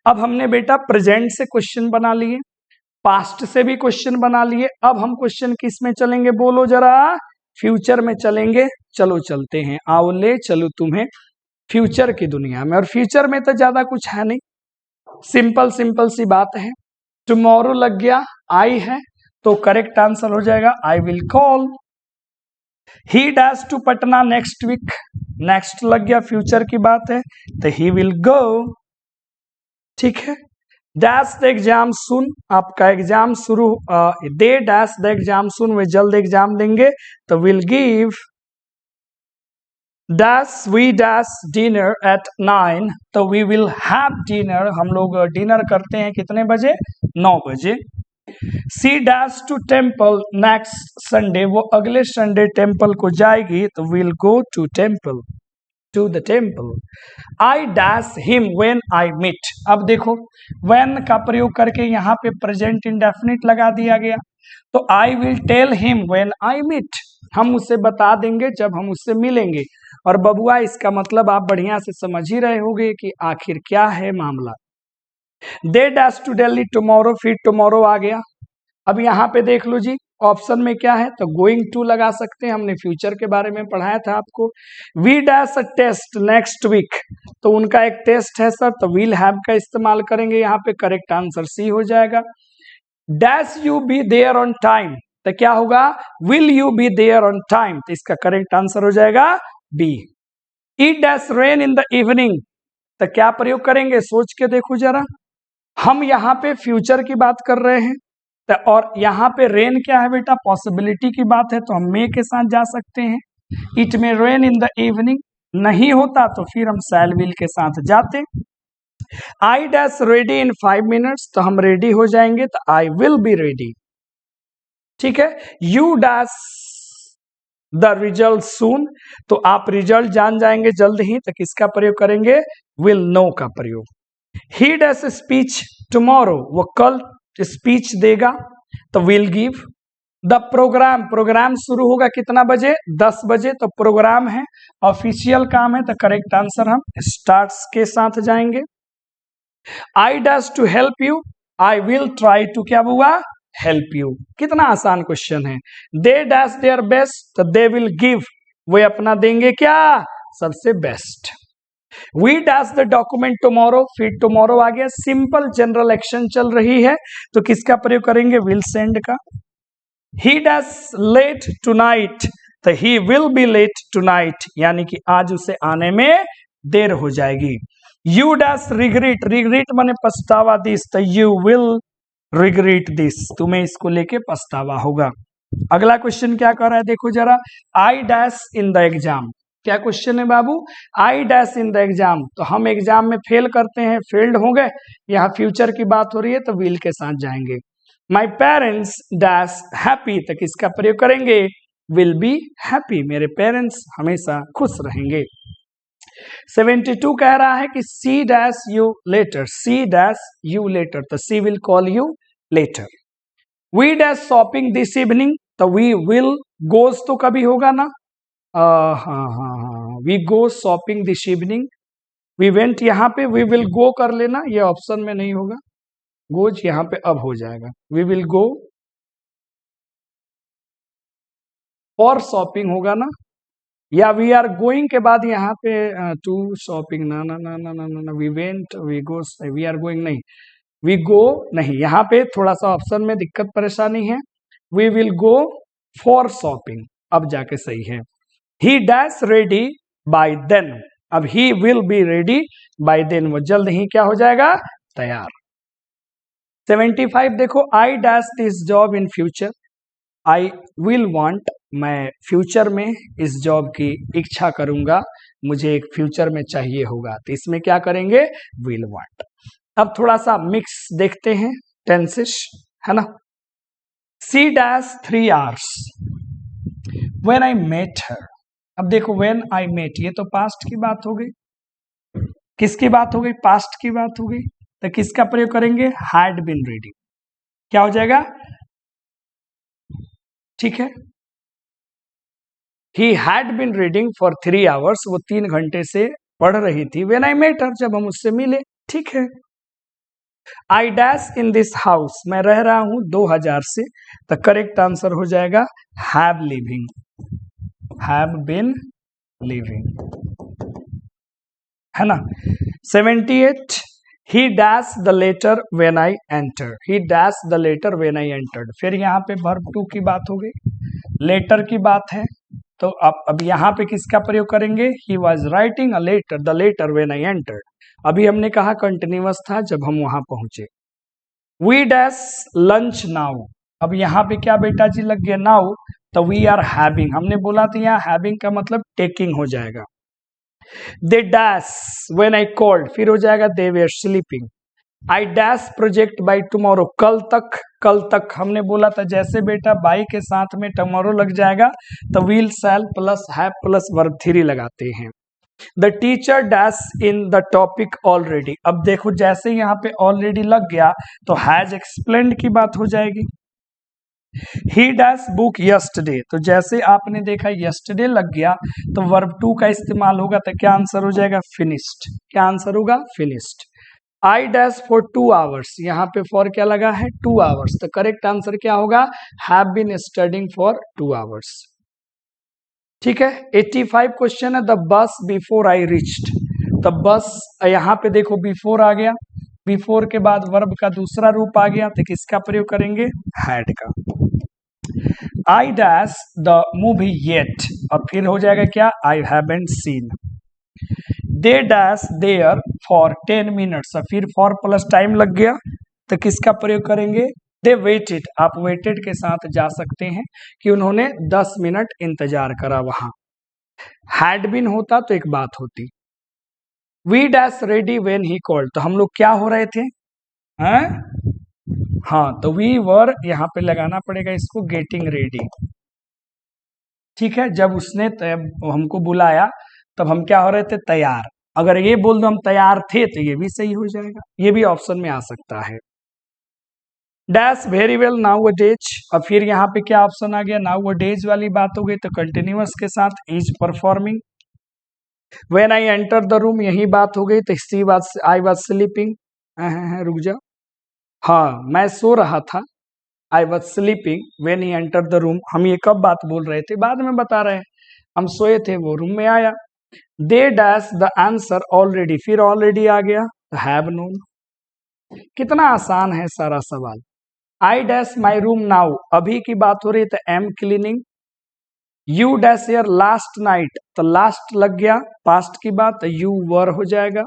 अब हमने बेटा प्रेजेंट से क्वेश्चन बना लिए, पास्ट से भी क्वेश्चन बना लिए, अब हम क्वेश्चन किस में चलेंगे बोलो जरा, फ्यूचर में चलेंगे। चलो चलते हैं, आओ ले चलो तुम्हें फ्यूचर की दुनिया में, और फ्यूचर में तो ज्यादा कुछ है नहीं, सिंपल सिंपल सी बात है। टुमारो लग गया, आई है, तो करेक्ट आंसर हो जाएगा I will call. He dash to Patna next week, next लग गया, फ्यूचर की बात है, तो ही विल गो। ठीक है। डैश द एग्जाम सुन, आपका एग्जाम शुरू, दे डैश द एग्जाम सुन, वे जल्द एग्जाम देंगे, तो will give. Dash we dash dinner at 9, तो वी विल हैव डिनर, हम लोग डिनर करते हैं कितने बजे, 9 बजे। She dash to temple next Sunday, वो अगले संडे टेम्पल को जाएगी, तो will go to temple, to the temple. I dash him when I meet, अब देखो व्हेन का प्रयोग करके यहाँ पे प्रेजेंट इंडेफिनिट लगा दिया गया, तो I will tell him when I meet, हम उसे बता देंगे जब हम उससे मिलेंगे। और बबुआ इसका मतलब आप बढ़िया से समझ ही रहे होंगे कि आखिर क्या है मामला। They dash to Delhi tomorrow, फिर टुमारो आ गया। अब यहाँ पे देख लो जी, ऑप्शन में क्या है, तो गोइंग टू लगा सकते हैं, हमने फ्यूचर के बारे में पढ़ाया था आपको। We dash a test next week, तो उनका एक टेस्ट है सर, तो विल हैव का इस्तेमाल करेंगे यहाँ पे, करेक्ट आंसर सी हो जाएगा। Dash you be there on time, तो क्या होगा, will you be there on time, तो इसका करेक्ट आंसर हो जाएगा B. It dash rain in the evening, तो क्या प्रयोग करेंगे, सोच के देखो जरा, हम यहाँ पे फ्यूचर की बात कर रहे हैं, तो और यहाँ पे रेन क्या है बेटा, पॉसिबिलिटी की बात है, तो हम मे के साथ जा सकते हैं। इट में रेन इन द इवनिंग नहीं होता, तो फिर हम शैल विल के साथ जाते। I dash ready in 5 minutes, तो हम रेडी हो जाएंगे, तो आई विल बी रेडी। ठीक है। यू डैश द रिजल्ट सून, तो आप रिजल्ट जान जाएंगे जल्द ही, तो किसका प्रयोग करेंगे, विल नो का प्रयोग। ही डैश स्पीच टुमारो, वो कल स्पीच देगा, तो will give. The programme, programme शुरू होगा कितना बजे, 10 बजे, तो प्रोग्राम है, ऑफिशियल काम है, तो करेक्ट आंसर हम स्टार्ट्स के साथ जाएंगे। I dash to help you, I will try to क्या हुआ, हेल्प यू, कितना आसान क्वेश्चन है। दे डैश देयर बेस्ट, तो दे विल गिव, वे अपना देंगे क्या, सबसे best. We dash the document tomorrow, फिर टुमारो आ गया, सिंपल जनरल एक्शन चल रही है, तो किसका प्रयोग करेंगे, विल सेंड का। ही डैश लेट टुनाइट, तो he will be late tonight, यानी कि आज उसे आने में देर हो जाएगी। यू डैश रिग्रेट, रिग्रेट माने पछतावा, दिस, तो यू विल रिग्रेट दिस, तुम्हें इसको लेके पछतावा होगा। अगला क्वेश्चन क्या कर रहा है, देखो जरा, I dash in the exam, क्या क्वेश्चन है बाबू, I dash in the exam, तो हम एग्जाम में फेल करते हैं, फेल्ड हो गए, यहाँ फ्यूचर की बात हो रही है, तो विल के साथ जाएंगे। माई पेरेंट्स डैश हैप्पी, तो किसका प्रयोग करेंगे, विल बी हैप्पी, मेरे पेरेंट्स हमेशा खुश रहेंगे। 72 कह रहा है कि she dash you later, she dash you later, तो she will call you later. We dash shopping this evening, तो वी विल गोज तो कभी होगा ना, हाँ, we go shopping this evening, we went, यहाँ पे वी विल गो कर लेना, ये ऑप्शन में नहीं होगा, गोज यहाँ पे अब हो जाएगा, वी विल गो और शॉपिंग होगा ना, या वी आर गोइंग के बाद यहाँ पे टू शॉपिंग, ना ना ना ना ना ना, we went, we go, we are going नहीं, वी गो नहीं, यहाँ पे थोड़ा सा ऑप्शन में दिक्कत परेशानी है, we will go for shopping, अब जाके सही है। He dash ready by then, अब he will be ready by then, वो जल्द ही क्या हो जाएगा, तैयार। 75 देखो, I dash this job in future, I will want, मैं फ्यूचर में इस जॉब की इच्छा करूंगा, मुझे एक फ्यूचर में चाहिए होगा, तो इसमें क्या करेंगे, विल वांट। अब थोड़ा सा मिक्स देखते हैं टेंसेस, है ना। She dash 3 hours when I met her, अब देखो व्हेन आई मेट, ये तो पास्ट की बात हो गई, किसकी बात हो गई, पास्ट की बात हो गई, तो किसका प्रयोग करेंगे, हैड बीन रीडिंग, क्या हो जाएगा, ठीक है। He had been reading for 3 hours, वो 3 घंटे से पढ़ रही थी, व्हेन आई मेट हर, जब हम उससे मिले, ठीक है। आई डैश इन दिस हाउस, मैं रह रहा हूं 2000 से, तो करेक्ट आंसर हो जाएगा have living, have been living. है ना। 78 he dash the letter when I entered, he dash the letter when I entered. फिर यहाँ पे वर्ब टू की बात हो गई, लेटर की बात है, तो अब यहाँ पे किसका प्रयोग करेंगे, he was writing a letter the letter when I entered. अभी हमने कहा कंटिन्यूअस था जब हम वहां पहुंचे। वी डैश लंच नाउ, अब यहाँ पे क्या बेटा जी लग गया नाउ, तो वी आर हैविंग, हमने बोला था यहाँ हैविंग का मतलब टेकिंग हो जाएगा। They dash when I called, फिर हो जाएगा they were sleeping. I dash project by tomorrow, कल तक, कल तक हमने बोला था जैसे बेटा बाई के साथ में टुमारो लग जाएगा तो will shell plus have plus verb three लगाते हैं। The teacher dash in the topic already, अब देखो जैसे यहाँ पे ऑलरेडी लग गया तो हैज एक्सप्लेन्ड की बात हो जाएगी। ही डैश बुक यस्टरडे, तो जैसे आपने देखा यस्टरडे लग गया तो वर्ब टू का इस्तेमाल होगा, तो क्या आंसर हो जाएगा फिनिश्ड, क्या आंसर होगा finished. I dash for 2 hours, यहाँ पे फॉर क्या लगा है 2 आवर्स, तो करेक्ट आंसर क्या होगा have been studying for 2 hours. ठीक है। 85 क्वेश्चन है the bus before I reached, the bus यहाँ पे देखो बिफोर आ गया, बिफोर के बाद वर्ब का दूसरा रूप आ गया, तो किसका प्रयोग करेंगे हैड का। I dash the movie yet, अब फिर हो जाएगा क्या I haven't seen. They dash there for 10 minutes, फिर फॉर प्लस टाइम लग गया तो किसका प्रयोग करेंगे दे वेटेड, आप वेटेड के साथ जा सकते हैं कि उन्होंने 10 मिनट इंतजार करा वहां। हैड बीन होता तो एक बात होती। We dash ready when he called, तो हम लोग क्या हो रहे थे हैं? हाँ, तो वी वर यहाँ पे लगाना पड़ेगा इसको गेटिंग रेडी। ठीक है, जब उसने हमको बुलाया तब हम क्या हो रहे थे तैयार। अगर ये बोल दो हम तैयार थे तो ये भी सही हो जाएगा, ये भी ऑप्शन में आ सकता है। Dash very well now days, अब फिर यहाँ पे क्या ऑप्शन आ गया नाउ डेज वाली बात हो गई, तो कंटिन्यूअस के साथ is performing. When I enter the room, यही बात हो गई, तो she was I was sleeping, रुक जा, हाँ मैं सो रहा था, I was sleeping when he enter the room, हम ये कब बात बोल रहे थे बाद में बता रहे हैं, हम सोए थे वो रूम में आया। They dash the answer already, फिर ऑलरेडी आ गया हैव नोन। कितना आसान है सारा सवाल। I dash my room now, अभी की बात हो रही है तो am cleaning. You dash your last night, तो लास्ट लग गया पास्ट की बात, तो यू वर हो जाएगा।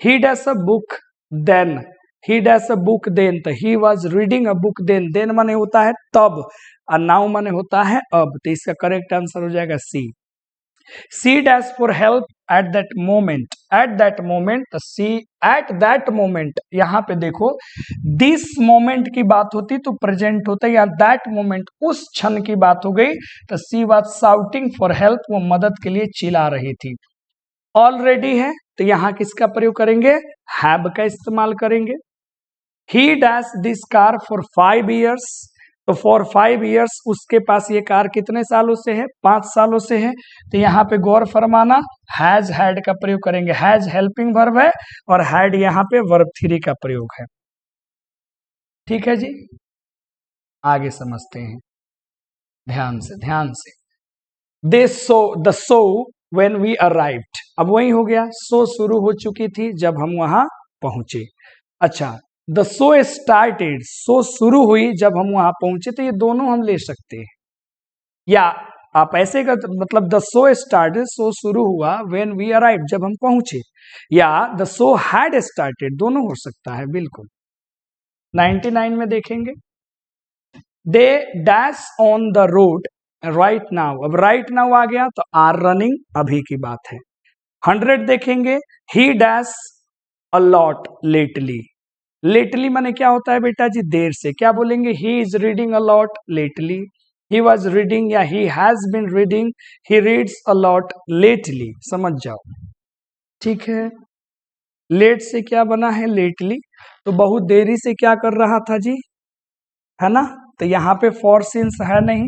He dash a book then, he dash a book then, तो he was reading a book then, then माने होता है तब और नाउ माने होता है अब, तो इसका करेक्ट आंसर हो जाएगा C. She dash for help at that moment, at that moment, तो सी एट दैट मोमेंट, यहाँ पे देखो दिस मोमेंट की बात होती तो प्रेजेंट होता है, या दैट मोमेंट उस क्षण की बात हो गई तो सी वॉज शाउटिंग फॉर हेल्प, वो मदद के लिए चिल्ला रही थी। ऑलरेडी है तो यहाँ किसका प्रयोग करेंगे हैव का इस्तेमाल करेंगे। He dash this car for 5 years, तो फॉर 5 years उसके पास ये कार कितने सालों से है 5 सालों से है, तो यहाँ पे गौर फरमाना हैज हैड का प्रयोग करेंगे, हैज हेल्पिंग वर्ब है और हैड यहाँ पे वर्ब थ्री का प्रयोग है। ठीक है जी, आगे समझते हैं ध्यान से ध्यान से। They saw the show when we arrived, अब वही हो गया सो शुरू हो चुकी थी जब हम वहां पहुंचे। अच्छा, द सो स्टार्टेड, सो शुरू हुई जब हम वहां पहुंचे, तो ये दोनों हम ले सकते हैं, या आप ऐसे का मतलब द सो स्टार्टेड, सो शुरू हुआ व्हेन वी अराइव्ड जब हम पहुंचे, या द सो हैड स्टार्टेड, दोनों हो सकता है बिल्कुल। 99 में देखेंगे they dash on the road right now, अब राइट नाउ आ गया तो आर रनिंग अभी की बात है। 100 देखेंगे ही डैश अ लॉट लेटली, लेटली माने क्या होता है बेटा जी देर से, क्या बोलेंगे he is reading a lot lately, he was reading या he has been reading, he reads a lot lately, समझ जाओ। ठीक है, लेट से क्या बना है लेटली, तो बहुत देरी से क्या कर रहा था जी, है ना, तो यहाँ पे फॉर सिंस है नहीं,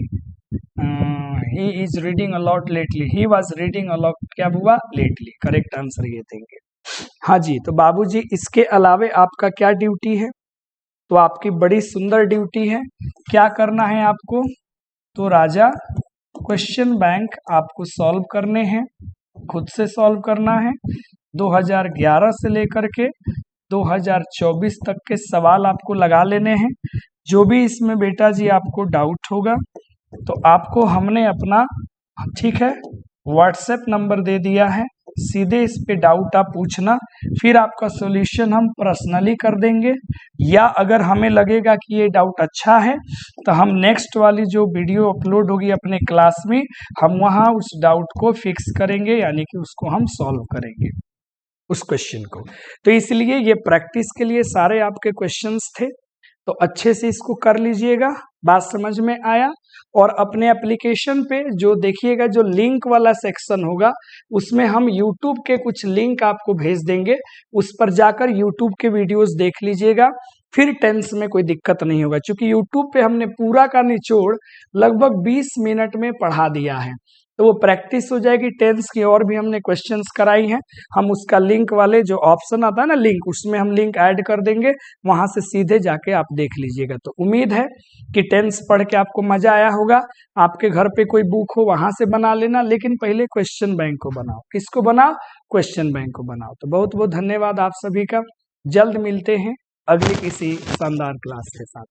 ही is reading a lot lately, he was reading a lot क्या हुआ लेटली, करेक्ट आंसर ये देंगे। हाँ जी, तो बाबूजी इसके अलावे आपका क्या ड्यूटी है, तो आपकी बड़ी सुंदर ड्यूटी है, क्या करना है आपको, तो राजा क्वेश्चन बैंक आपको सॉल्व करने हैं, खुद से सॉल्व करना है, 2011 से लेकर के 2024 तक के सवाल आपको लगा लेने हैं। जो भी इसमें बेटा जी आपको डाउट होगा तो आपको हमने अपना, ठीक है, व्हाट्सएप नंबर दे दिया है, सीधे इस पे डाउट आप पूछना, फिर आपका सॉल्यूशन हम पर्सनली कर देंगे, या अगर हमें लगेगा कि ये डाउट अच्छा है तो हम नेक्स्ट वाली जो वीडियो अपलोड होगी अपने क्लास में, हम वहाँ उस डाउट को फिक्स करेंगे, यानी कि उसको हम सॉल्व करेंगे उस क्वेश्चन को। तो इसलिए ये प्रैक्टिस के लिए सारे आपके क्वेश्चंस थे, तो अच्छे से इसको कर लीजिएगा। बात समझ में आया? और अपने एप्लीकेशन पे जो देखिएगा, जो लिंक वाला सेक्शन होगा उसमें हम YouTube के कुछ लिंक आपको भेज देंगे, उस पर जाकर YouTube के वीडियोस देख लीजिएगा, फिर टेंस में कोई दिक्कत नहीं होगा, क्योंकि YouTube पे हमने पूरा का निचोड़ लगभग 20 मिनट में पढ़ा दिया है, तो वो प्रैक्टिस हो जाएगी। टेंस की और भी हमने क्वेश्चंस कराई हैं, हम उसका लिंक वाले जो ऑप्शन आता है ना लिंक, उसमें हम लिंक ऐड कर देंगे, वहां से सीधे जाके आप देख लीजिएगा। तो उम्मीद है कि टेंस पढ़ के आपको मजा आया होगा। आपके घर पे कोई बुक हो वहां से बना लेना, लेकिन पहले क्वेश्चन बैंक को बनाओ। किसको बनाओ? क्वेश्चन बैंक को बनाओ। तो बहुत बहुत धन्यवाद आप सभी का। जल्द मिलते हैं अगली किसी शानदार क्लास के साथ।